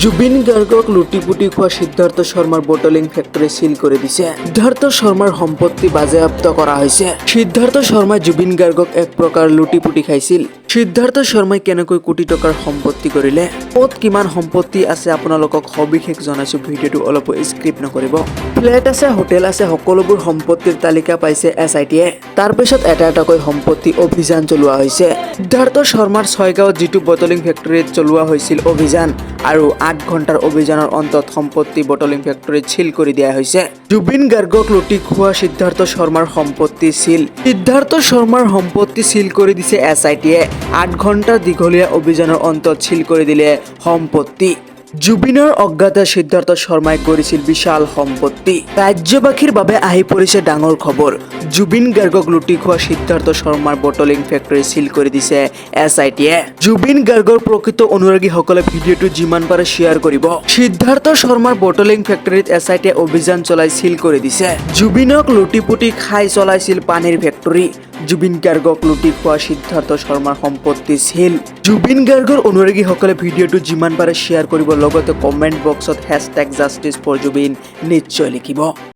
জুবিন গাৰ্গক লুটি-পুটি খোৱা সিদ্ধাৰ্থ শৰ্মাৰ বটলিং ফেক্টৰী সিল কৰি দিছে। সিদ্ধাৰ্থ শৰ্মাৰ সম্পত্তি বাজেয়াপ্ত কৰা হৈছে। সিদ্ধাৰ্থ শৰ্মাই জুবিন গাৰ্গক এক প্ৰকাৰ লুটি-পুটি খাইছিল। সিদ্ধাৰ্থ শৰ্মাই কেনেকৈ কোটি টকাৰ সম্পত্তি কৰিলে, ক'ত কিমান সম্পত্তি আছে আপোনালোকক সবিশেষ জনাইছো। ভিডিঅ'টো অলপ স্ক্ৰিপ্ট নকৰিব। ফ্লেট আছে, হোটেল আছে, সকলোবোৰ সম্পত্তিৰ তালিকা পাইছে SIT-য়ে। তাৰ পিছত এটা এটাকৈ সম্পত্তি অভিযান চলোৱা হৈছে। সিদ্ধাৰ্থ শৰ্মাৰ ছয়গাঁৱত যিটো বটলিং ফেক্টৰীত চলোৱা হৈছিল অভিযান আৰু 8 ঘণ্টাৰ অভিযানৰ অন্তত সম্পত্তি বটলিং ফেক্টৰীত সিল কৰি দিয়া হৈছে। জুবিন গাৰ্গক লুটি খোৱা সিদ্ধাৰ্থ শৰ্মাৰ সম্পত্তি সিল। সিদ্ধাৰ্থ শৰ্মাৰ সম্পত্তি সিল কৰি দিছে SIT-য়ে। 8 ঘণ্টাৰ দীঘলীয়া অভিযানৰ অন্তত সিল কৰি দিলে সম্পত্তি। জুবিনৰ অজ্ঞাতে সিদ্ধাৰ্থ শৰ্মাই কৰিছিল বিশাল সম্পত্তি। ৰাজ্যবাসীৰ বাবে আহি পৰিছে ডাঙৰ খবৰ। জুবিন গাৰ্গক লুটি খোৱা সিদ্ধাৰ্থ শৰ্মাৰ বটলিং ফেক্টৰী সিল কৰি দিছে SIT-য়ে। জুবিন গাৰ্গৰ প্ৰকৃত অনুৰাগীসকলে ভিডিঅ'টো যিমান পাৰে শ্বেয়াৰ কৰিব। সিদ্ধাৰ্থ শৰ্মাৰ বটলিং ফেক্টৰীত SIT-য়ে অভিযান চলাই সিল কৰি দিছে। জুবিনক লুটি-পুটি খাই চলাইছিল পানীৰ ফেক্টৰী। জুবিন গাৰ্গক লুটি খোৱা সিদ্ধাৰ্থ শৰ্মাৰ সম্পত্তি সিল। জুবিন গাৰ্গৰ অনুৰাগীসকলে ভিডিঅ'টো যিমান পাৰে শ্বেয়াৰ কৰিব, লগতে কমেণ্ট বক্সত #জাষ্টিছ ফৰ জুবিন নিশ্চয় লিখিব।